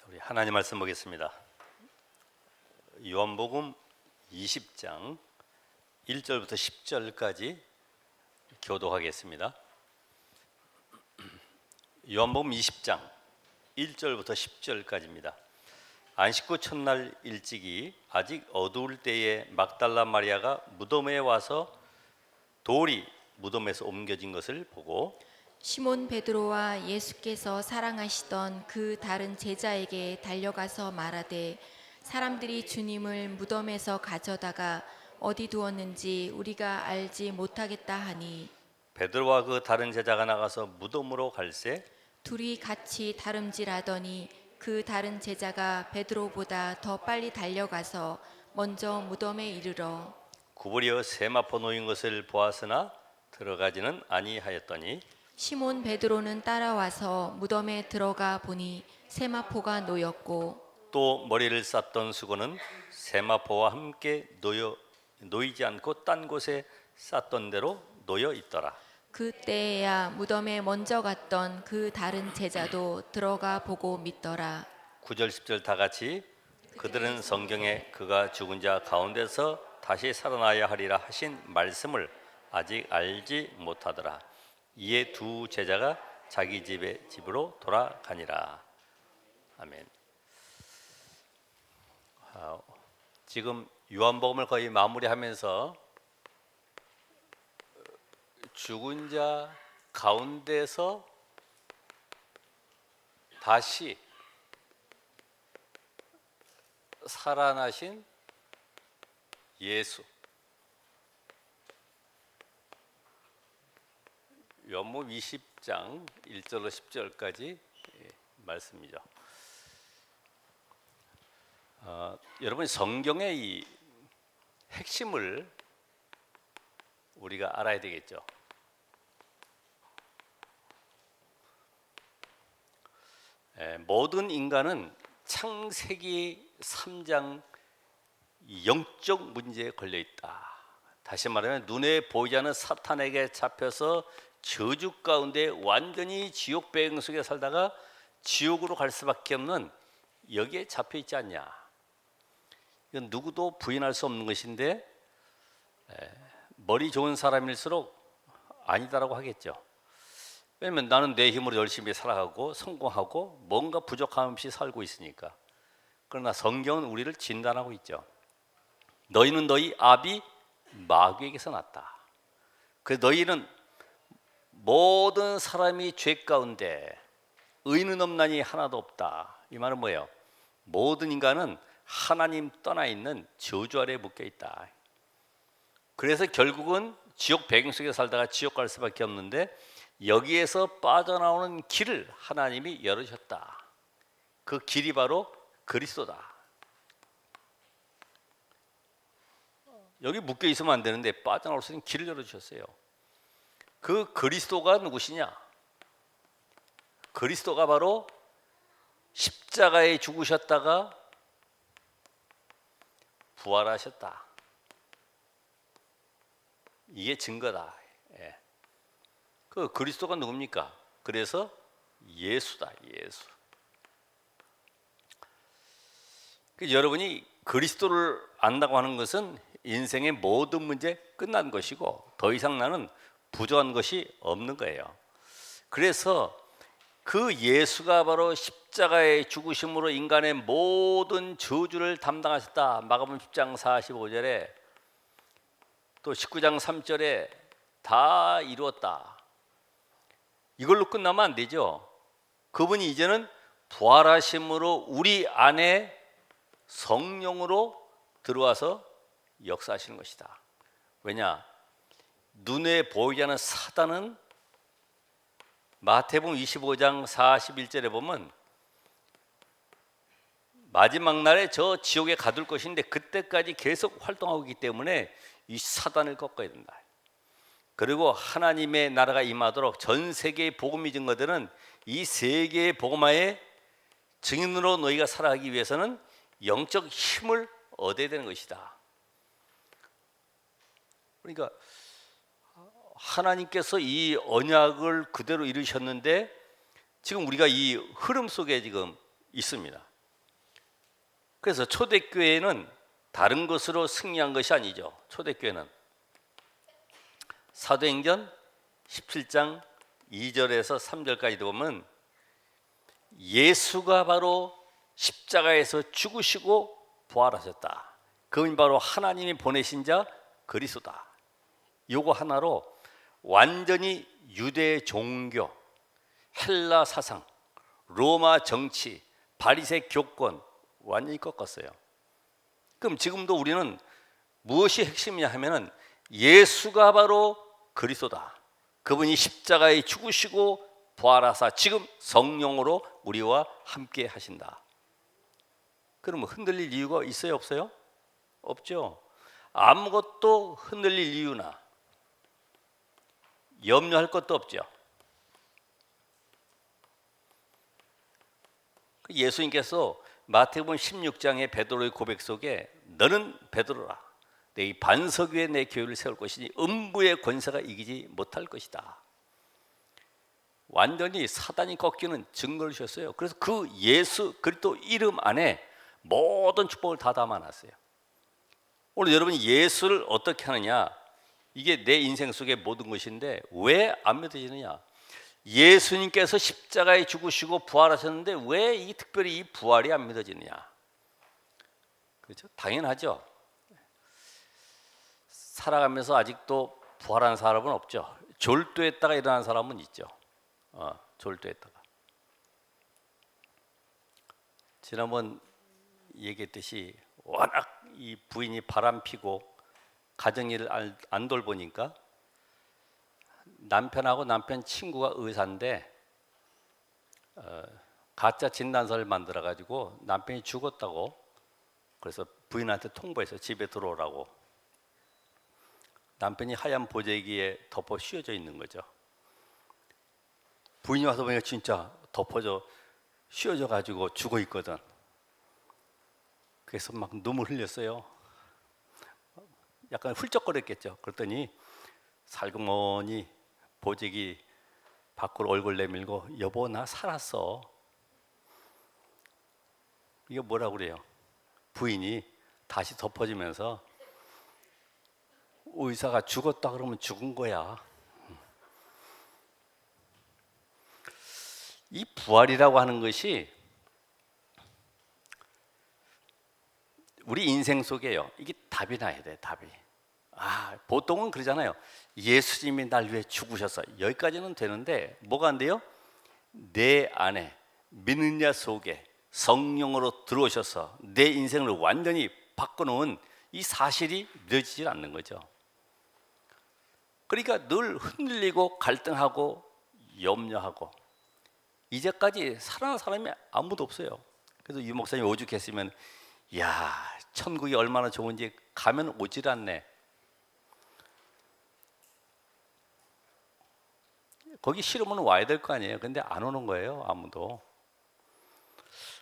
우리 하나님 말씀 보겠습니다. 요한복음 20장 1절부터 10절까지 교도하겠습니다. 요한복음 20장 1절부터 10절까지입니다. 안식구 첫날 일찍이 아직 어두울 때에 막달라 마리아가 무덤에 와서 돌이 무덤에서 옮겨진 것을 보고 시몬 베드로와 예수께서 사랑하시던 그 다른 제자에게 달려가서 말하되 사람들이 주님을 무덤에서 가져다가 어디 두었는지 우리가 알지 못하겠다 하니 베드로와 그 다른 제자가 나가서 무덤으로 갈새 둘이 같이 다름질하더니 그 다른 제자가 베드로보다 더 빨리 달려가서 먼저 무덤에 이르러 구부려 세마포 놓인 것을 보았으나 들어가지는 아니하였더니 시몬 베드로는 따라와서 무덤에 들어가 보니 세마포가 놓였고 또 머리를 쌌던 수건은 세마포와 함께 놓이지 않고 딴 곳에 쌌던 대로 놓여 있더라. 그때야 무덤에 먼저 갔던 그 다른 제자도 들어가 보고 믿더라. 9절 10절 다 같이 그들은 성경에 그가 죽은 자 가운데서 다시 살아나야 하리라 하신 말씀을 아직 알지 못하더라. 이에 두 제자가 자기 집으로 돌아가니라. 아멘. 지금 요한복음을 거의 마무리하면서 죽은 자 가운데서 다시 살아나신 예수, 요한복음 20장 1절로 10절까지 말씀이죠. 여러분 성경의 이 핵심을 우리가 알아야 되겠죠. 모든 인간은 창세기 3장 영적 문제에 걸려 있다. 다시 말하면 눈에 보이지 않는 사탄에게 잡혀서 저주 가운데 완전히 지옥 배경 속에 살다가 지옥으로 갈 수밖에 없는 여기에 잡혀 있지 않냐. 이건 누구도 부인할 수 없는 것인데 머리 좋은 사람일수록 아니다라고 하겠죠. 왜냐면 나는 내 힘으로 열심히 살아가고 성공하고 뭔가 부족함 없이 살고 있으니까. 그러나 성경은 우리를 진단하고 있죠. 너희는 너희 아비 마귀에게서 났다. 그래서 너희는 모든 사람이 죄 가운데 의는 없나니 하나도 없다. 이 말은 뭐예요? 모든 인간은 하나님 떠나 있는 저주 아래에 묶여 있다. 그래서 결국은 지옥 배경 속에 살다가 지옥 갈 수밖에 없는데 여기에서 빠져나오는 길을 하나님이 열으셨다. 그 길이 바로 그리스도다. 여기 묶여 있으면 안 되는데 빠져나올 수 있는 길을 열어주셨어요. 그 그리스도가 누구시냐? 그리스도가 바로 십자가에 죽으셨다가 부활하셨다. 이게 증거다. 그 그리스도가 누굽니까? 그래서 예수다. 예수. 여러분이 그리스도를 안다고 하는 것은 인생의 모든 문제 끝난 것이고 더 이상 나는 부족한 것이 없는 거예요. 그래서 그 예수가 바로 십자가의 죽으심으로 인간의 모든 저주를 담당하셨다. 마가복음 10장 45절에 또 19장 3절에 다 이루었다. 이걸로 끝나면 안 되죠. 그분이 이제는 부활하심으로 우리 안에 성령으로 들어와서 역사하시는 것이다. 왜냐? 눈에 보이지 않는 사단은 마태복음 25장 41절에 보면 마지막 날에 저 지옥에 가둘 것인데 그때까지 계속 활동하고 있기 때문에 이 사단을 꺾어야 된다. 그리고 하나님의 나라가 임하도록 전 세계의 복음이 증거되는 이 세계의 복음화의 증인으로 너희가 살아가기 위해서는 영적 힘을 얻어야 되는 것이다. 그러니까 하나님께서 이 언약을 그대로 이루셨는데 지금 우리가 이 흐름 속에 지금 있습니다. 그래서 초대교회는 다른 것으로 승리한 것이 아니죠. 초대교회는 사도행전 17장 2절에서 3절까지 보면 예수가 바로 십자가에서 죽으시고 부활하셨다. 그분이 바로 하나님이 보내신 자 그리스도다. 요거 하나로 완전히 유대 종교, 헬라 사상, 로마 정치, 바리새 교권 완전히 꺾었어요. 그럼 지금도 우리는 무엇이 핵심이냐 하면은 예수가 바로 그리스도다. 그분이 십자가에 죽으시고 부활하사 지금 성령으로 우리와 함께 하신다. 그러면 흔들릴 이유가 있어요, 없어요? 없죠. 아무것도 흔들릴 이유나 염려할 것도 없죠. 예수님께서 마태복음 16장의 베드로의 고백 속에 너는 베드로라. 내 이 반석 위에 내 교회를 세울 것이니 음부의 권세가 이기지 못할 것이다. 완전히 사단이 꺾이는 증거를 주셨어요. 그래서 그 예수 그리스도 이름 안에 모든 축복을 다 담아놨어요. 오늘 여러분이 예수를 어떻게 하느냐, 이게 내 인생 속의 모든 것인데 왜 안 믿어지느냐? 예수님께서 십자가에 죽으시고 부활하셨는데 왜 이 특별히 이 부활이 안 믿어지느냐? 그렇죠? 당연하죠. 살아가면서 아직도 부활한 사람은 없죠. 졸도했다가 일어난 사람은 있죠. 졸도했다가. 지난번 얘기했듯이 워낙 이 부인이 바람피고 가정일을 안 돌보니까 남편하고 남편 친구가 의사인데 가짜 진단서를 만들어 가지고 남편이 죽었다고, 그래서 부인한테 통보해서 집에 들어오라고. 남편이 하얀 보재기에 덮어 씌워져 있는 거죠. 부인이 와서 보니까 진짜 덮어져 씌워져 가지고 죽어 있거든. 그래서 막 눈물 흘렸어요. 약간 훌쩍거렸겠죠. 그랬더니 살그머니 보재기 밖으로 얼굴 내밀고 여보 나 살았어. 이게 뭐라고 그래요? 부인이 다시 덮어지면서 의사가 죽었다 그러면 죽은 거야. 이 부활이라고 하는 것이 우리 인생 속에요. 이게 답이 나야 돼, 답이. 보통은 그러잖아요. 예수님이 날 위해 죽으셨어. 여기까지는 되는데 뭐가 안 돼요? 내 안에 믿는 자 속에 성령으로 들어오셔서 내 인생을 완전히 바꿔놓은 이 사실이 믿어지질 않는 거죠. 그러니까 늘 흔들리고 갈등하고 염려하고, 이제까지 살아난 사람이 아무도 없어요. 그래서 유 목사님 오죽했으면 야 천국이 얼마나 좋은지 가면 오질 않네. 거기 싫으면 와야 될 거 아니에요. 근데 안 오는 거예요, 아무도.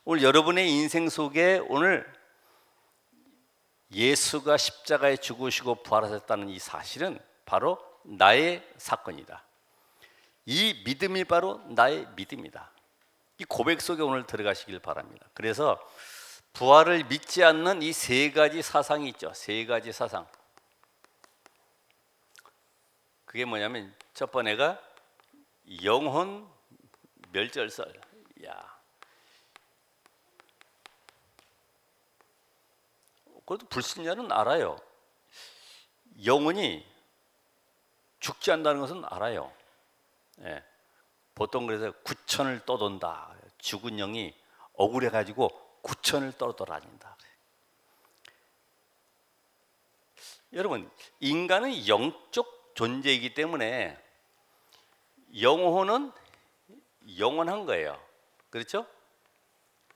오늘 여러분의 인생 속에 오늘 예수가 십자가에 죽으시고 부활하셨다는 이 사실은 바로 나의 사건이다. 이 믿음이 바로 나의 믿음이다. 이 고백 속에 오늘 들어가시길 바랍니다. 그래서 부활을 믿지 않는 이 세 가지 사상이 있죠. 세 가지 사상. 그게 뭐냐면 첫 번째가 영혼 멸절설. 그래도 불신자는 알아요. 영혼이 죽지 않는다는 것은 알아요. 예. 보통 그래서 구천을 떠돈다. 죽은 영이 억울해 가지고 구천을 떠돌아다닌다. 여러분, 인간은 영적 존재이기 때문에 영혼은 영원한 거예요. 그렇죠?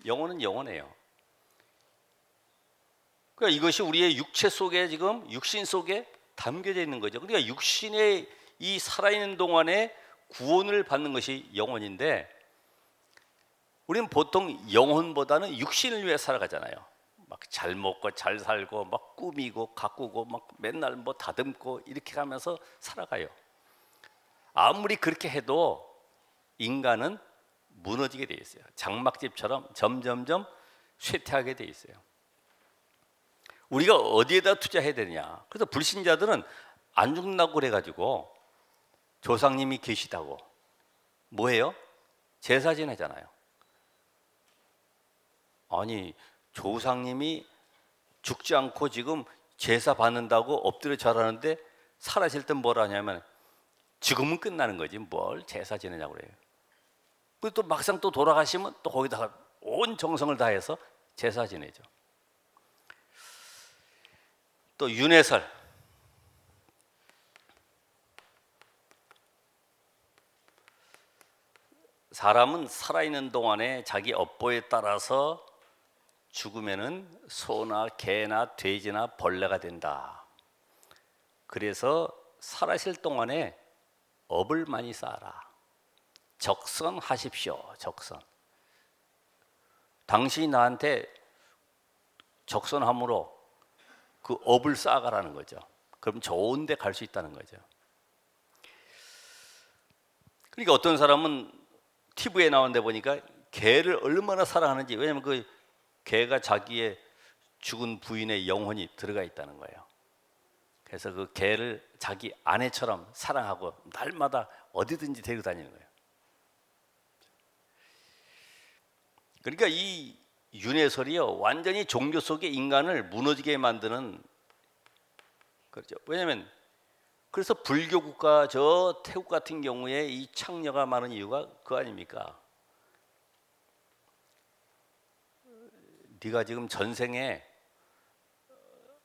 영혼은 영원해요. 그러니까 이것이 우리의 육체 속에, 지금 육신 속에 담겨져 있는 거죠. 그러니까 육신의 이 살아있는 동안에 구원을 받는 것이 영혼인데, 우리는 보통 영혼보다는 육신을 위해 살아가잖아요. 막 잘 먹고 잘 살고 막 꾸미고 가꾸고 막 맨날 뭐 다듬고 이렇게 가면서 살아가요. 아무리 그렇게 해도 인간은 무너지게 돼 있어요. 장막집처럼 점점점 쇠퇴하게 돼 있어요. 우리가 어디에다 투자해야 되냐. 그래서 불신자들은 안 죽는다고 그래가지고 조상님이 계시다고 뭐해요? 제사 지내잖아요. 아니 조상님이 죽지 않고 지금 제사 받는다고 엎드려 절하는데 살아실 땐 뭘 하냐면 죽으면 끝나는 거지 뭘 제사 지내냐고 그래요. 그리고 또 막상 또 돌아가시면 또 거기다가 온 정성을 다해서 제사 지내죠. 또 윤회설, 사람은 살아있는 동안에 자기 업보에 따라서 죽으면은 소나 개나 돼지나 벌레가 된다. 그래서 살아있을 동안에 업을 많이 쌓아라. 적선하십시오. 적선. 당신이 나한테 적선함으로 그 업을 쌓아가라는 거죠. 그럼 좋은 데 갈 수 있다는 거죠. 그러니까 어떤 사람은 TV에 나온 데 보니까 개를 얼마나 사랑하는지, 왜냐하면 그 개가 자기의 죽은 부인의 영혼이 들어가 있다는 거예요. 그래서 그 개를 자기 아내처럼 사랑하고 날마다 어디든지 데리고 다니는 거예요. 그러니까 이 윤회설이요 완전히 종교 속의 인간을 무너지게 만드는, 그렇죠. 왜냐하면 그래서 불교 국가 저 태국 같은 경우에 이 창녀가 많은 이유가 그 아닙니까? 네가 지금 전생에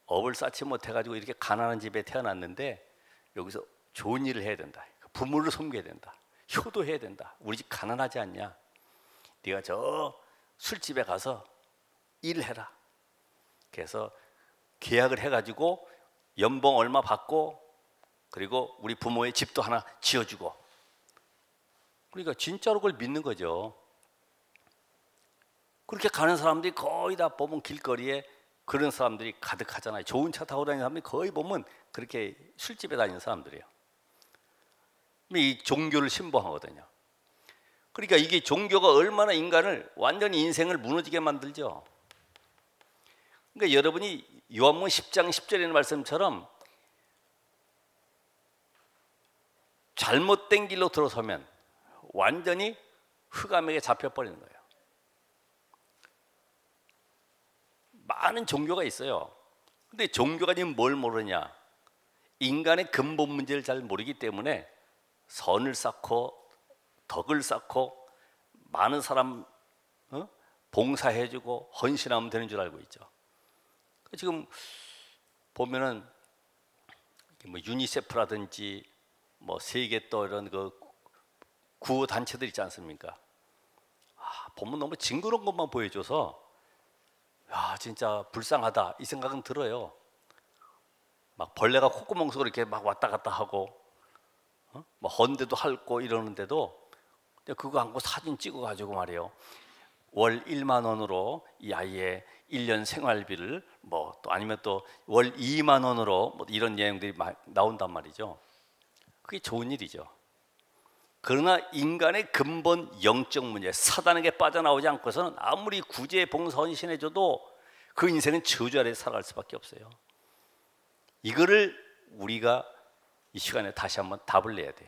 업을 쌓지 못해가지고 이렇게 가난한 집에 태어났는데 여기서 좋은 일을 해야 된다. 부모를 섬겨야 된다. 효도해야 된다. 우리 집 가난하지 않냐? 네가 저 술집에 가서 일을 해라. 그래서 계약을 해가지고 연봉 얼마 받고 그리고 우리 부모의 집도 하나 지어주고. 그러니까 진짜로 그걸 믿는 거죠. 그렇게 가는 사람들이 거의 다 보면 길거리에 그런 사람들이 가득하잖아요. 좋은 차 타고 다니는 사람들이 거의 보면 그렇게 술집에 다니는 사람들이에요. 이 종교를 신봉하거든요. 그러니까 이게 종교가 얼마나 인간을 완전히 인생을 무너지게 만들죠. 그러니까 여러분이 요한복음 10장 10절에 있는 말씀처럼 잘못된 길로 들어서면 완전히 흑암에게 잡혀버리는 거예요. 많은 종교가 있어요. 근데 종교가 지금 뭘 모르냐? 인간의 근본 문제를 잘 모르기 때문에 선을 쌓고 덕을 쌓고 많은 사람 봉사해주고 헌신하면 되는 줄 알고 있죠. 지금 보면은 뭐 유니세프라든지 뭐 세계 또 이런 그 구호 단체들 있지 않습니까? 보면 너무 징그러운 것만 보여줘서 야 진짜 불쌍하다 이 생각은 들어요. 막 벌레가 콧구멍 속으로 이렇게 막 왔다 갔다 하고 뭐 헌데도 핥고 이러는데도 그거 안고 사진 찍어가지고 말이에요. 월 1만 원으로 이 아이의 1년 생활비를 뭐 또 아니면 또 월 2만 원으로 뭐 이런 내용들이 나온단 말이죠. 그게 좋은 일이죠. 그러나 인간의 근본 영적 문제, 사단에게 빠져나오지 않고서는 아무리 구제 봉사 헌신해줘도 그 인생은 저주 아래 살아갈 수밖에 없어요. 이거를 우리가 이 시간에 다시 한번 답을 내야 돼.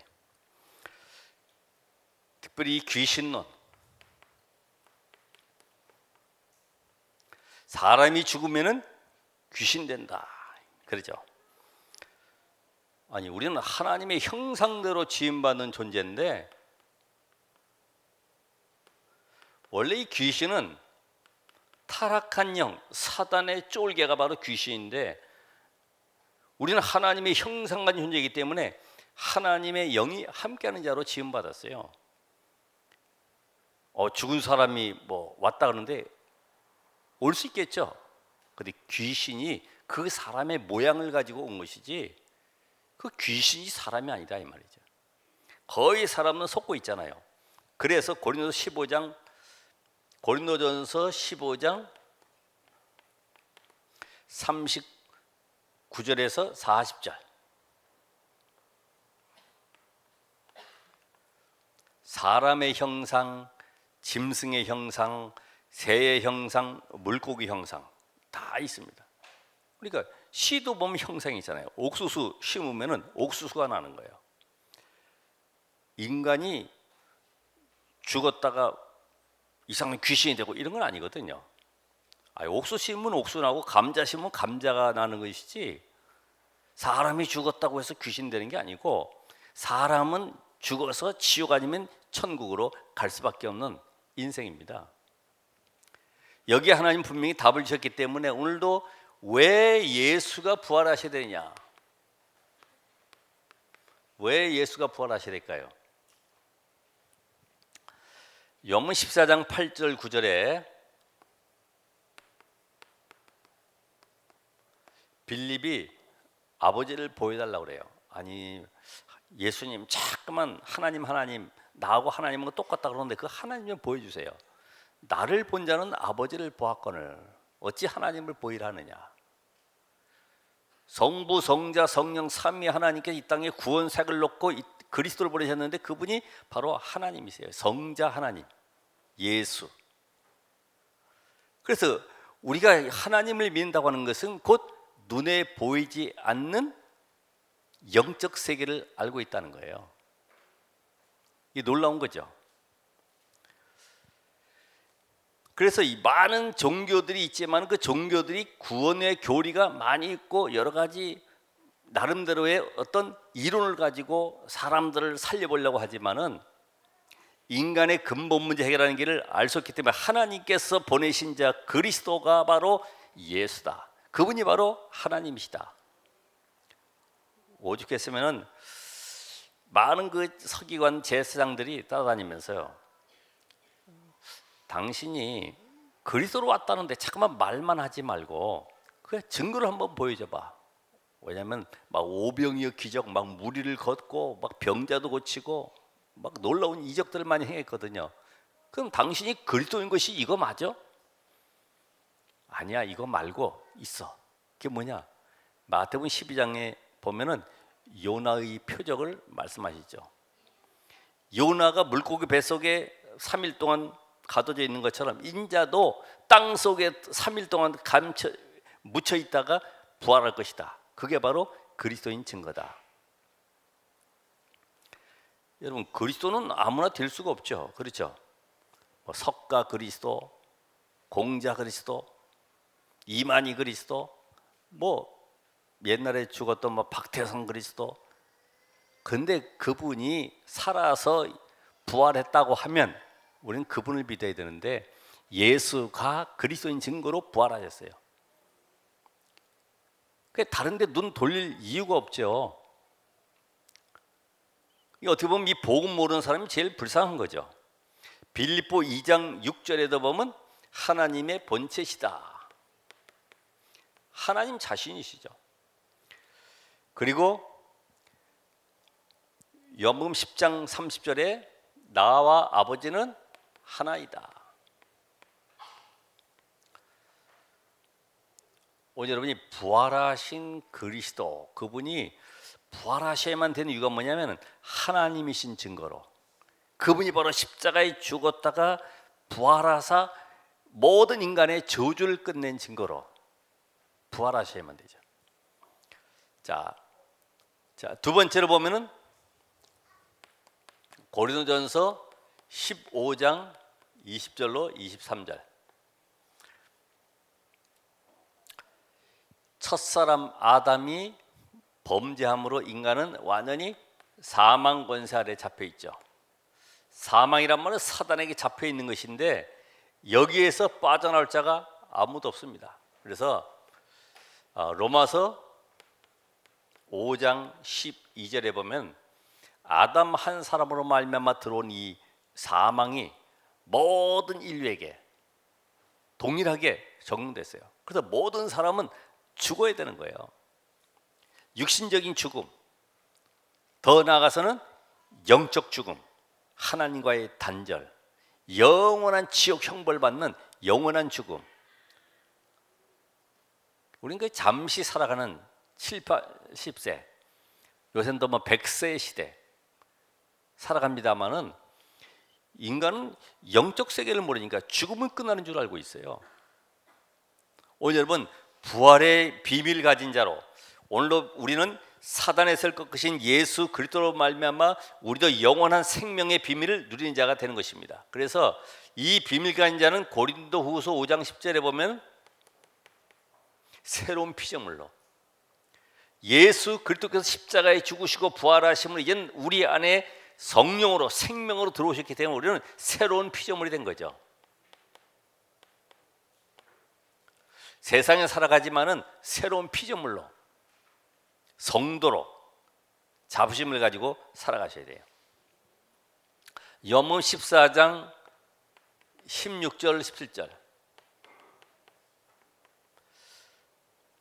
특별히 이 귀신론, 사람이 죽으면은 귀신 된다 그러죠. 아니 우리는 하나님의 형상대로 지음받는 존재인데 원래 이 귀신은 타락한 영, 사단의 쫄개가 바로 귀신인데 우리는 하나님의 형상과 존재이기 때문에 하나님의 영이 함께하는 자로 지음받았어요. 죽은 사람이 뭐 왔다 그러는데 올 수 있겠죠. 근데 귀신이 그 사람의 모양을 가지고 온 것이지 그 귀신이 사람이 아니다 이 말이죠. 거의 사람은 속고 있잖아요. 그래서 고린도전서 15장 39절에서 40절 사람의 형상, 짐승의 형상, 새의 형상, 물고기 형상 다 있습니다. 그러니까 씨도 보면 형상이 있잖아요. 옥수수 심으면은 옥수수가 나는 거예요. 인간이 죽었다가 이상한 귀신이 되고 이런 건 아니거든요. 옥수 심으면 옥수 나고 감자 심으면 감자가 나는 것이지, 사람이 죽었다고 해서 귀신 되는 게 아니고, 사람은 죽어서 지옥 아니면 천국으로 갈 수밖에 없는 인생입니다. 여기에 하나님 분명히 답을 주셨기 때문에 오늘도 왜 예수가 부활하셔야 되느냐, 왜 예수가 부활하셔야 될까요? 요한복음 14장 8절 9절에 빌립이 아버지를 보여달라고 그래요. 아니, 예수님 자꾸만 하나님 나하고 하나님은 똑같다 그러는데 그 하나님 좀 보여주세요. 나를 본 자는 아버지를 보았거늘 어찌 하나님을 보이라 하느냐. 성부 성자 성령 삼위 하나님께서 이 땅에 구원색을 놓고 그리스도를 보내셨는데 그분이 바로 하나님이세요. 성자 하나님 예수. 그래서 우리가 하나님을 믿는다고 하는 것은 곧 눈에 보이지 않는 영적 세계를 알고 있다는 거예요. 이게 놀라운 거죠. 그래서 이 많은 종교들이 있지만 그 종교들이 구원의 교리가 많이 있고 여러 가지 나름대로의 어떤 이론을 가지고 사람들을 살려보려고 하지만은 인간의 근본 문제 해결하는 길을 알 수 없기 때문에 하나님께서 보내신 자 그리스도가 바로 예수다. 그분이 바로 하나님이시다. 오죽했으면은 많은 그 서기관 제사장들이 따라다니면서요, 당신이 그리스도로 왔다는데 잠깐만 말만 하지 말고 그 증거를 한번 보여줘봐. 왜냐하면 막 오병이어 기적, 막 무리를 걷고 막 병자도 고치고 막 놀라운 이적들을 많이 행했거든요. 그럼 당신이 그리스도인 것이 이거 맞아? 아니야, 이거 말고 있어. 그게 뭐냐? 마태복음 12장에 보면은 요나의 표적을 말씀하시죠. 요나가 물고기 뱃속에 3일 동안 가둬져 있는 것처럼 인자도 땅 속에 3일 동안 묻혀 있다가 부활할 것이다. 그게 바로 그리스도인 증거다. 여러분, 그리스도는 아무나 될 수가 없죠. 그렇죠? 뭐 석가 그리스도, 공자 그리스도, 이만희 그리스도, 뭐 옛날에 죽었던 뭐 박태성 그리스도. 근데 그분이 살아서 부활했다고 하면 우리는 그분을 믿어야 되는데, 예수가 그리스도인 증거로 부활하셨어요. 다른 데 눈 돌릴 이유가 없죠. 어떻게 보면 이 복음 모르는 사람이 제일 불쌍한 거죠. 빌립보 2장 6절에도 보면 하나님의 본체시다. 하나님 자신이시죠. 그리고 요한복음 10장 30절에 나와 아버지는 하나이다. 오늘 여러분이 부활하신 그리스도, 그분이 부활하셔야만 되는 이유가 뭐냐면 하나님이신 증거로, 그분이 바로 십자가에 죽었다가 부활하사 모든 인간의 저주를 끝낸 증거로 부활하셔야만 되죠. 자, 두 번째로 보면은 고린도전서 15장 20절로 23절. 첫사람 아담이 범죄함으로 인간은 완전히 사망 권세 아래 잡혀 있죠. 사망이란 말은 사단에게 잡혀 있는 것인데 여기에서 빠져나올 자가 아무도 없습니다. 그래서 로마서 5장 12절에 보면 아담 한 사람으로 말미암아 들어온 이 사망이 모든 인류에게 동일하게 적용됐어요. 그래서 모든 사람은 죽어야 되는 거예요. 육신적인 죽음, 더 나아가서는 영적 죽음, 하나님과의 단절, 영원한 지옥 형벌 받는 영원한 죽음. 우리는 그 잠시 살아가는 7, 80세, 요새는 또 뭐 100세의 시대 살아갑니다만은 인간은 영적 세계를 모르니까 죽음은 끝나는 줄 알고 있어요. 오늘 여러분, 부활의 비밀 가진 자로, 오늘도 우리는 사단에서 꺾으신 예수 그리스도로 말미암아 우리도 영원한 생명의 비밀을 누리는 자가 되는 것입니다. 그래서 이 비밀 가진 자는 고린도후서 5장 10절에 보면 새로운 피조물로, 예수 그리스도께서 십자가에 죽으시고 부활하심을 이젠 우리 안에 성령으로 생명으로 들어오셨기 때문에 우리는 새로운 피조물이 된 거죠. 세상에 살아가지만은 새로운 피조물로, 성도로 자부심을 가지고 살아가셔야 돼요. 요한복음 14장 16절 17절,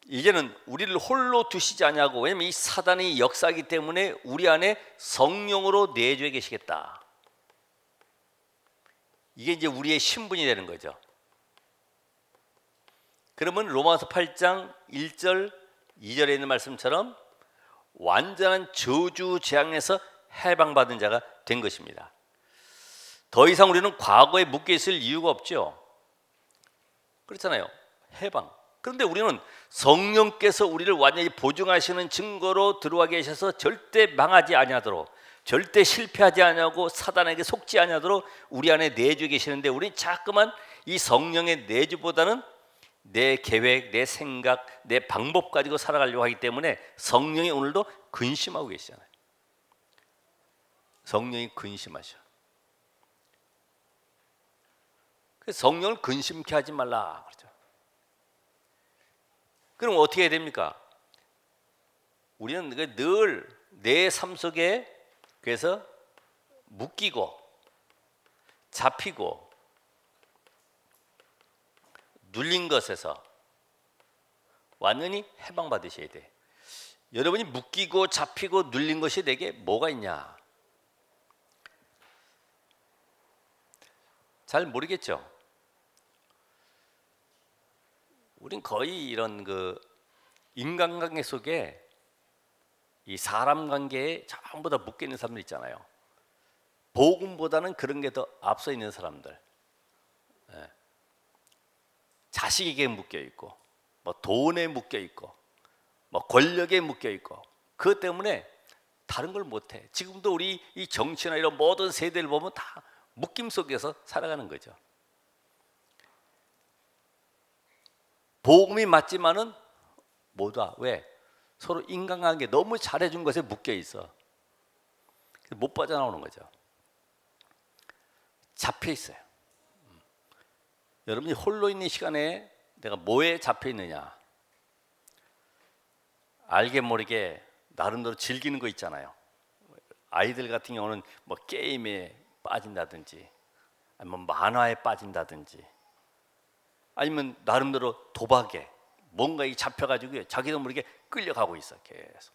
이제는 우리를 홀로 두시지 아니하고, 왜냐하면 이 사단이 역사이기 때문에 우리 안에 성령으로 내주에 계시겠다. 이게 이제 우리의 신분이 되는 거죠. 그러면 로마서 8장 1절 2절에 있는 말씀처럼 완전한 저주 재앙에서 해방받은 자가 된 것입니다. 더 이상 우리는 과거에 묶여 있을 이유가 없죠. 그렇잖아요. 해방. 그런데 우리는 성령께서 우리를 완전히 보증하시는 증거로 들어와 계셔서 절대 망하지 아니하도록, 절대 실패하지 아니하고 사단에게 속지 아니하도록 우리 안에 내주 계시는데, 우리는 자꾸만 이 성령의 내주보다는 내 계획, 내 생각, 내 방법 가지고 살아가려고 하기 때문에 성령이 오늘도 근심하고 계시잖아요. 성령이 근심하셔. 그래서 성령을 근심케 하지 말라 그러죠. 그럼 어떻게 해야 됩니까? 우리는 늘 내 삶 속에 그래서 묶이고 잡히고 눌린 것에서 완전히 해방받으셔야 돼. 여러분이 묶이고 잡히고 눌린 것이 내게 뭐가 있냐? 잘 모르겠죠. 우린 거의 이런 인간관계 속에 이 사람 관계에 전부 다 묶여 있는 사람들 있잖아요. 복음보다는 그런 게 더 앞서 있는 사람들. 자식에게 묶여 있고, 뭐 돈에 묶여 있고, 뭐 권력에 묶여 있고, 그것 때문에 다른 걸 못해. 지금도 우리 이 정치나 이런 모든 세대를 보면 다 묶임 속에서 살아가는 거죠. 복음이 맞지만은 뭐다? 왜? 서로 인간관계 너무 잘해준 것에 묶여 있어. 못 빠져나오는 거죠. 잡혀 있어요. 여러분이 홀로 있는 시간에 내가 뭐에 잡혀 있느냐? 알게 모르게 나름대로 즐기는 거 있잖아요. 아이들 같은 경우는 뭐 게임에 빠진다든지, 아니면 만화에 빠진다든지, 아니면 나름대로 도박에 뭔가에 잡혀가지고 자기도 모르게 끌려가고 있어. 계속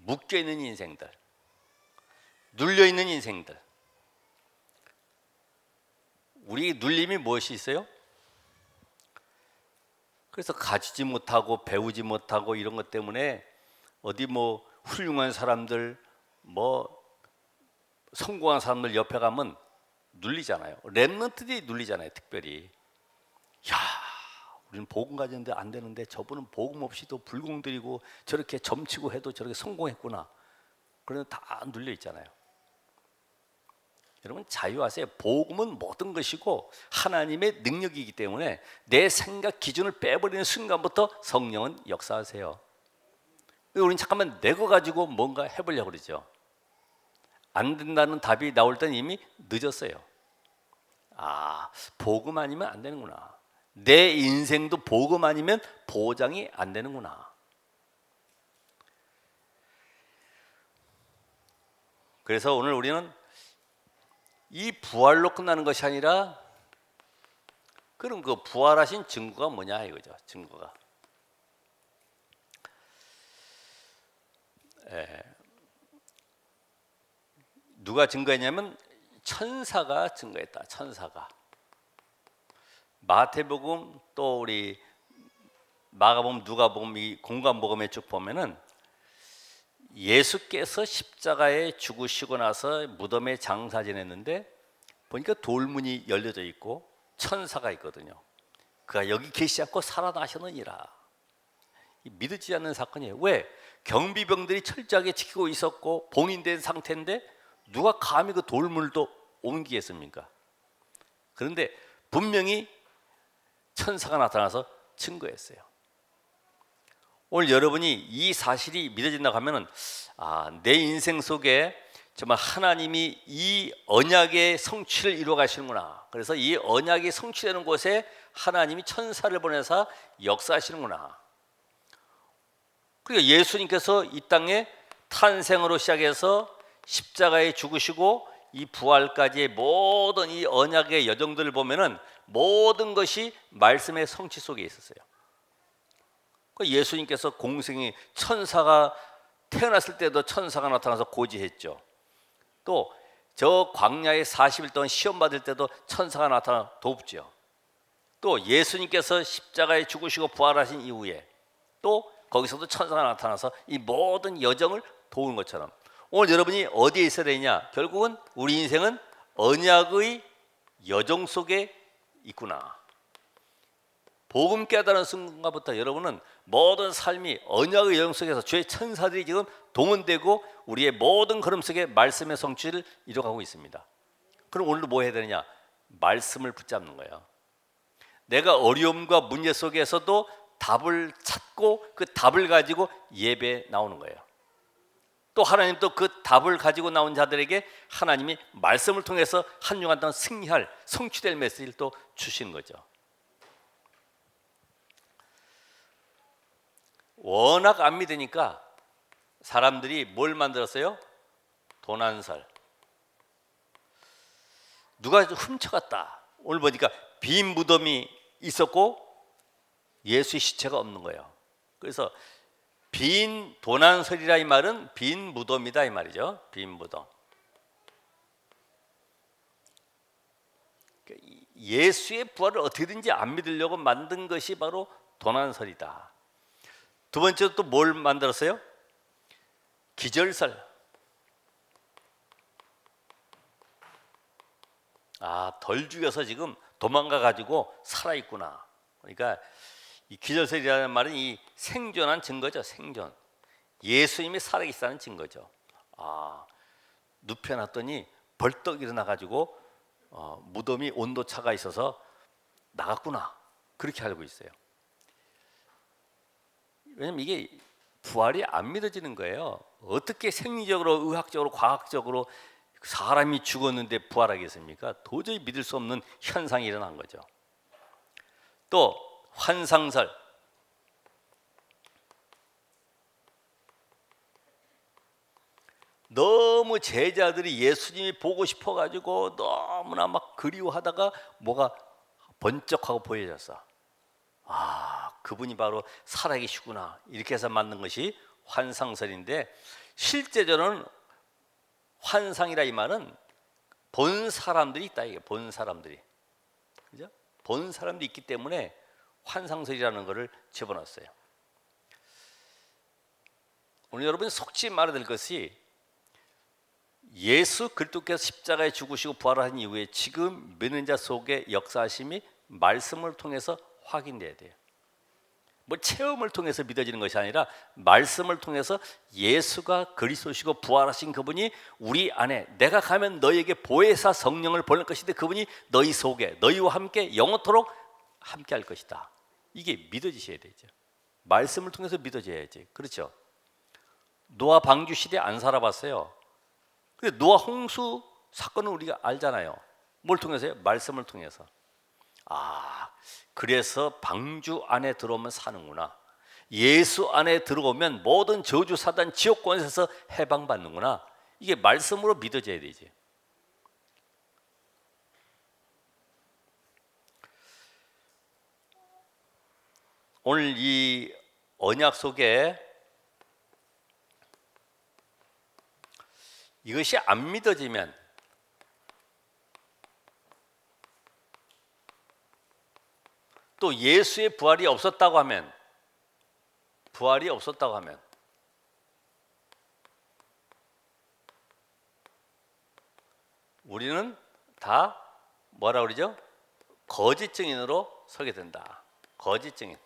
묶여있는 인생들, 눌려있는 인생들. 우리 눌림이 무엇이 있어요? 그래서 가지지 못하고 배우지 못하고 이런 것 때문에 어디 뭐 훌륭한 사람들, 뭐 성공한 사람들 옆에 가면 눌리잖아요. 렘넌트들이 눌리잖아요. 특별히. 야, 우리는 복음 가졌는데 안 되는데 저분은 복음 없이도 불공들이고 저렇게 점치고 해도 저렇게 성공했구나. 그런데 다 눌려 있잖아요. 여러분 자유하세요. 복음은 모든 것이고 하나님의 능력이기 때문에 내 생각 기준을 빼버리는 순간부터 성령은 역사하세요. 우리는 잠깐만 내 거 가지고 뭔가 해보려고 그러죠. 안 된다는 답이 나올 땐 이미 늦었어요. 아, 복음 아니면 안 되는구나. 내 인생도 복음 아니면 보장이 안 되는구나. 그래서 오늘 우리는 이 부활로 끝나는 것이 아니라, 그럼 그 부활하신 증거가 뭐냐 이거죠. 증거가 누가 증거했냐면 천사가 증거했다. 천사가. 마태복음 또 우리 마가복음, 누가복음, 이 공관복음에 쭉 보면은 예수께서 십자가에 죽으시고 나서 무덤에 장사 지냈는데 보니까 돌문이 열려져 있고 천사가 있거든요. 그가 여기 계시지 않고 살아나셨느니라. 믿어지지 않는 사건이에요. 왜? 경비병들이 철저하게 지키고 있었고 봉인된 상태인데 누가 감히 그 돌물도 옮기겠습니까? 그런데 분명히 천사가 나타나서 증거했어요. 오늘 여러분이 이 사실이 믿어진다고 하면은 내 인생 속에 정말 하나님이 이 언약의 성취를 이루어 가시는구나. 그래서 이 언약이 성취되는 곳에 하나님이 천사를 보내서 역사하시는구나. 그러니까 예수님께서 이 땅에 탄생으로 시작해서 십자가에 죽으시고 이 부활까지의 모든 이 언약의 여정들을 보면은 모든 것이 말씀의 성취 속에 있었어요. 예수님께서 공생이 천사가 태어났을 때도 천사가 나타나서 고지했죠. 또 저 광야에 40일 동안 시험 받을 때도 천사가 나타나 돕죠. 또 예수님께서 십자가에 죽으시고 부활하신 이후에 또 거기서도 천사가 나타나서 이 모든 여정을 도우는 것처럼 오늘 여러분이 어디에 있어야 되냐? 결국은 우리 인생은 언약의 여정 속에 있구나. 복음 깨달은 순간부터 여러분은 모든 삶이 언약의 여정 속에서 주의 천사들이 지금 동원되고 우리의 모든 걸음 속에 말씀의 성취를 이루어가고 있습니다. 그럼 오늘도 뭐 해야 되느냐? 말씀을 붙잡는 거예요. 내가 어려움과 문제 속에서도 답을 찾고 그 답을 가지고 예배에 나오는 거예요. 또 하나님 또 그 답을 가지고 나온 자들에게 하나님이 말씀을 통해서 한 주간 동안 승리할 성취될 메시지를 또 주시는 거죠. 워낙 안 믿으니까 사람들이 뭘 만들었어요? 도난설. 누가 훔쳐갔다. 오늘 보니까 빈 무덤이 있었고 예수의 시체가 없는 거예요. 그래서 빈 도난설이라 이 말은 빈 무덤이다 이 말이죠. 빈 무덤. 예수의 부활을 어떻게든지 안 믿으려고 만든 것이 바로 도난설이다. 두 번째로 또 뭘 만들었어요? 기절설. 덜 죽여서 지금 도망가 가지고 살아 있구나. 그러니까 이 기절설이라는 말은 이 생존한 증거죠. 생존. 예수님이 살아 계시다는 증거죠. 눕혀놨더니 벌떡 일어나 가지고 무덤이 온도 차가 있어서 나갔구나. 그렇게 알고 있어요. 왜냐면 이게 부활이 안 믿어지는 거예요. 어떻게 생리적으로, 의학적으로, 과학적으로 사람이 죽었는데 부활하겠습니까? 도저히 믿을 수 없는 현상이 일어난 거죠. 또 환상설. 너무 제자들이 예수님이 보고 싶어 가지고 너무나 막 그리워하다가 뭐가 번쩍하고 보여졌어. 그분이 바로 살아계시구나. 이렇게 해서 만든 것이 환상설인데, 실제적으로는 환상이라 이 말은 본 사람들이 있다. 이게 본 사람들이, 그죠? 본 사람들이 있기 때문에 환상설이라는 것을 집어넣었어요. 오늘 여러분이 속지 말아야 될 것이, 예수 그리스도께서 십자가에 죽으시고 부활하신 이후에 지금 믿는 자 속의 역사하심이 말씀을 통해서 확인돼야 돼요. 뭐 체험을 통해서 믿어지는 것이 아니라 말씀을 통해서 예수가 그리스도시고 부활하신 그분이 우리 안에, 내가 가면 너희에게 보혜사 성령을 보낼 것인데 그분이 너희 속에 너희와 함께 영원토록 함께 할 것이다. 이게 믿어지셔야 되죠. 말씀을 통해서 믿어져야지. 그렇죠? 노아 방주 시대 안 살아봤어요. 근데 노아 홍수 사건은 우리가 알잖아요. 뭘 통해서요? 말씀을 통해서. 그래서 방주 안에 들어오면 사는구나. 예수 안에 들어오면 모든 저주 사단 지옥권에서 해방받는구나. 이게 말씀으로 믿어져야 되지. 오늘 이 언약 속에 이것이 안 믿어지면 또 예수의 부활이 없었다고 하면, 우리는 다 뭐라 그러죠? 거짓 증인으로 서게 된다. 거짓 증인.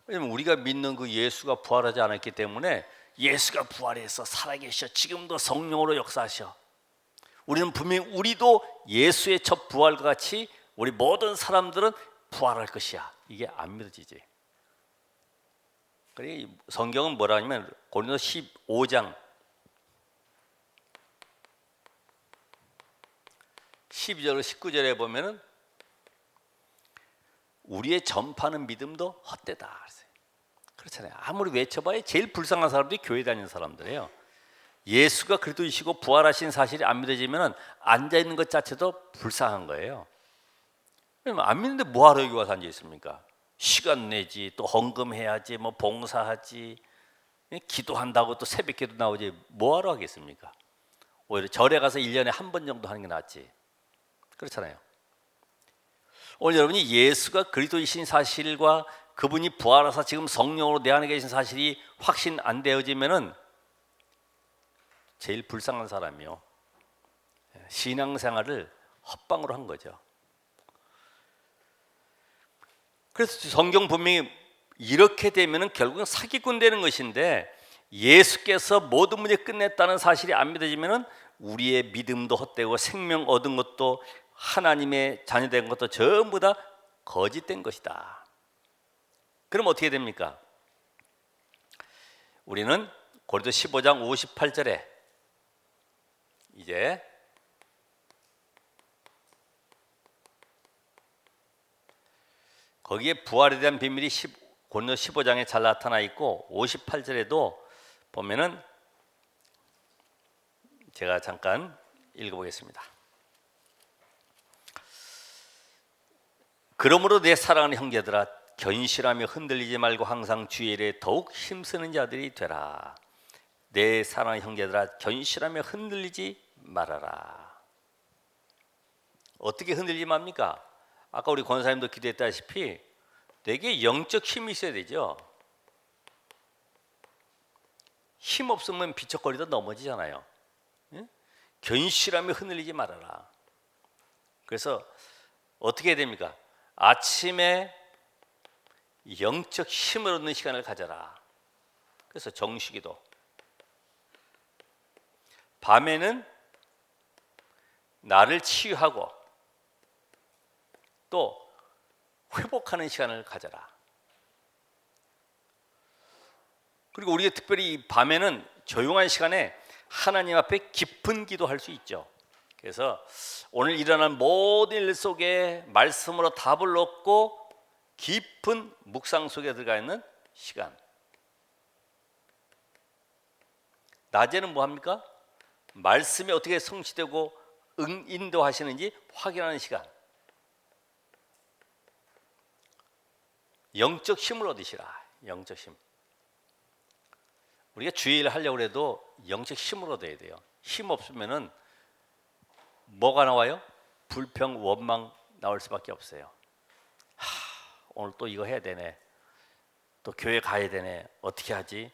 왜냐면 우리가 믿는 그 예수가 부활하지 않았기 때문에 예수가 부활해서 살아계셔. 지금도 성령으로 역사하셔. 우리는 분명히 우리도 예수의 첫 부활과 같이 우리 모든 사람들은 부활할 것이야. 이게 안 믿어지지. 그래 성경은 뭐라 하냐면 고린도 15장 12절 19절에 보면은 우리의 전파하는 믿음도 헛되다. 그렇잖아요. 아무리 외쳐봐야 제일 불쌍한 사람들이 교회 다니는 사람들이에요. 예수가 그리스도이시고 부활하신 사실이 안 믿어지면 앉아 있는 것 자체도 불쌍한 거예요. 왜냐면 안 믿는데 뭐하러 여기 와서 앉아 있습니까? 시간 내지 또 헌금해야지 뭐 봉사하지 기도한다고 또 새벽기도 나오지 뭐하러 하겠습니까? 오히려 절에 가서 1년에 한 번 정도 하는 게 낫지. 그렇잖아요. 오늘 여러분이 예수가 그리스도이신 사실과 그분이 부활하사 지금 성령으로 내 안에 계신 사실이 확신 안 되어지면은 제일 불쌍한 사람이요. 신앙생활을 헛방으로 한 거죠. 그래서 성경 분명히 이렇게 되면은 결국은 사기꾼 되는 것인데 예수께서 모든 문제 끝냈다는 사실이 안 믿어지면은 우리의 믿음도 헛되고 생명 얻은 것도 하나님의 자녀된 것도 전부 다 거짓된 것이다. 그럼 어떻게 됩니까? 우리는 고린도 15장 58절에 이제 거기에 부활에 대한 비밀이 고린도 15장에 잘 나타나 있고 58절에도 보면은 제가 잠깐 읽어보겠습니다. 그러므로 내 사랑하는 형제들아 견실하며 흔들리지 말고 항상 주의 일에 더욱 힘쓰는 자들이 되라. 내 사랑하는 형제들아 견실하며 흔들리지 말아라. 어떻게 흔들리지 맙니까? 아까 우리 권사님도 기도했다시피 내게 영적 힘이 있어야 되죠. 힘 없으면 비척거리다 넘어지잖아요. 견실하며 흔들리지 말아라. 그래서 어떻게 해야 됩니까? 아침에 영적 힘을 얻는 시간을 가져라. 그래서 정식기도. 밤에는 나를 치유하고 또 회복하는 시간을 가져라. 그리고 우리가 특별히 밤에는 조용한 시간에 하나님 앞에 깊은 기도할 수 있죠. 그래서 오늘 일어난 모든 일 속에 말씀으로 답을 얻고 깊은 묵상 속에 들어가 있는 시간. 낮에는 뭐 합니까? 말씀이 어떻게 성취되고 인도하시는지 확인하는 시간. 영적 힘을 얻으시라. 영적 힘. 우리가 주일 하려고 해도 영적 힘을 얻어야 돼요. 힘 없으면은 뭐가 나와요? 불평, 원망 나올 수밖에 없어요. 오늘 또 이거 해야 되네. 또 교회 가야 되네. 어떻게 하지?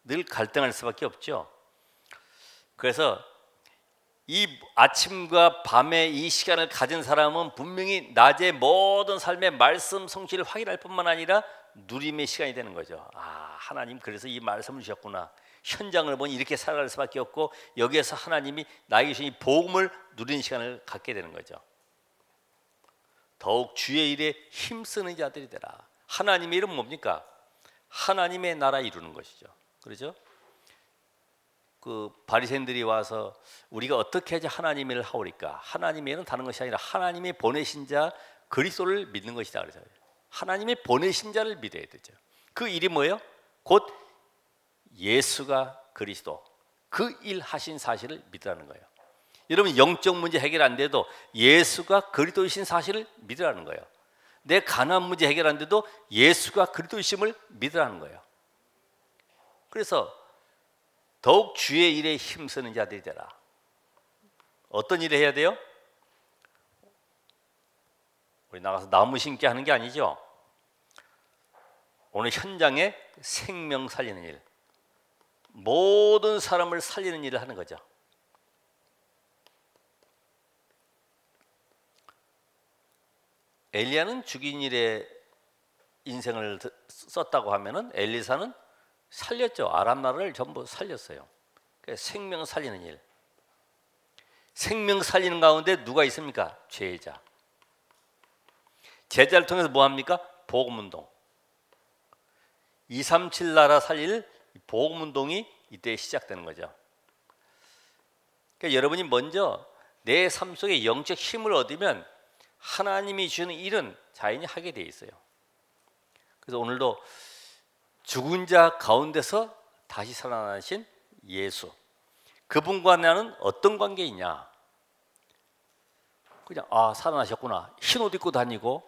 늘 갈등할 수밖에 없죠. 그래서 이 아침과 밤에 이 시간을 가진 사람은 분명히 낮의 모든 삶의 말씀 성취를 확인할 뿐만 아니라 누림의 시간이 되는 거죠. 아, 하나님 그래서 이 말씀을 주셨구나. 현장을 보니 이렇게 살아갈 수밖에 없고 여기에서 하나님이 나에게 주신 이 복음을 누리는 시간을 갖게 되는 거죠. 더욱 주의 일에 힘쓰는 자들이 되라. 하나님의 일은 뭡니까? 하나님의 나라 이루는 것이죠. 그렇죠? 그 바리새인들이 와서 우리가 어떻게 해야지 하나님의 일을 하오리까? 하나님의 일은 다른 것이 아니라 하나님이 보내신 자 그리스도를 믿는 것이다. 그래서 하나님이 보내신 자를 믿어야 되죠. 그 일이 뭐예요? 곧 예수가 그리스도, 그 일 하신 사실을 믿으라는 거예요. 여러분 영적 문제 해결 안 돼도 예수가 그리스도이신 사실을 믿으라는 거예요. 내 가난 문제 해결 안 돼도 예수가 그리스도이심을 믿으라는 거예요. 그래서 더욱 주의 일에 힘쓰는 자들이 되라. 어떤 일을 해야 돼요? 우리 나가서 나무 심기 하는 게 아니죠. 오늘 현장에 생명 살리는 일, 모든 사람을 살리는 일을 하는 거죠. 엘리야는 죽인 일에 인생을 썼다고 하면은 엘리사는 살렸죠. 아람 나라를 전부 살렸어요. 그러니까 생명 살리는 일. 생명 살리는 가운데 누가 있습니까? 제자. 제자를 통해서 뭐 합니까? 복음 운동. 237 나라 살릴 복음 운동이 이때 시작되는 거죠. 그러니까 여러분이 먼저 내 삶 속에 영적 힘을 얻으면 하나님이 주는 일은 자연히 하게 돼 있어요. 그래서 오늘도 죽은 자 가운데서 다시 살아나신 예수, 그분과 나는 어떤 관계이냐? 그냥 살아나셨구나, 흰 옷 입고 다니고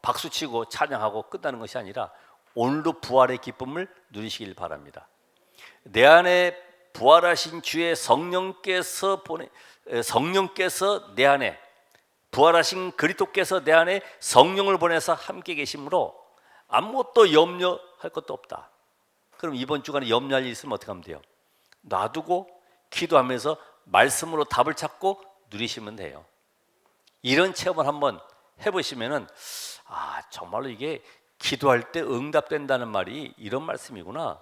박수치고 찬양하고 끝나는 것이 아니라 오늘도 부활의 기쁨을 누리시길 바랍니다. 내 안에 부활하신 주의 성령께서 내 안에 부활하신 그리스도께서 내 안에 성령을 보내서 함께 계심으로 아무것도 염려할 것도 없다. 그럼 이번 주간에 염려할 일 있으면 어떻게 하면 돼요? 놔두고 기도하면서 말씀으로 답을 찾고 누리시면 돼요. 이런 체험을 한번 해보시면은 정말로 이게 기도할 때 응답된다는 말이 이런 말씀이구나.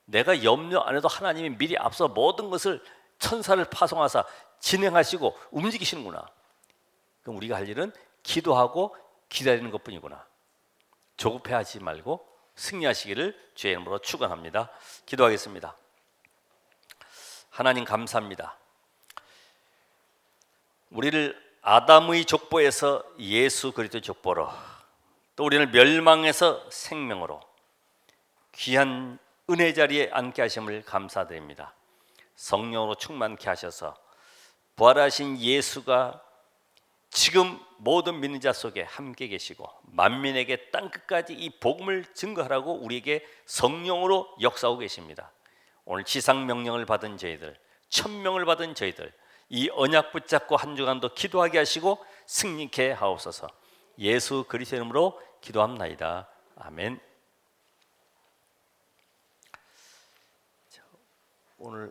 내가 염려 안 해도 하나님이 미리 앞서 모든 것을 천사를 파송하사 진행하시고 움직이시는구나. 그럼 우리가 할 일은 기도하고 기다리는 것뿐이구나. 조급해하지 말고 승리하시기를 주의 이름으로 축원합니다. 기도하겠습니다. 하나님 감사합니다. 우리를 아담의 족보에서 예수 그리스도의 족보로, 또 우리를 멸망에서 생명으로 귀한 은혜 자리에 앉게 하심을 감사드립니다. 성령으로 충만케 하셔서 부활하신 예수가 지금 모든 믿는 자 속에 함께 계시고 만민에게 땅끝까지 이 복음을 증거하라고 우리에게 성령으로 역사하고 계십니다. 오늘 지상 명령을 받은 저희들, 천명을 받은 저희들, 이 언약 붙잡고 한 주간도 기도하게 하시고 승리케 하옵소서. 예수 그리스도의 이름으로 기도합나이다. 아멘. 오늘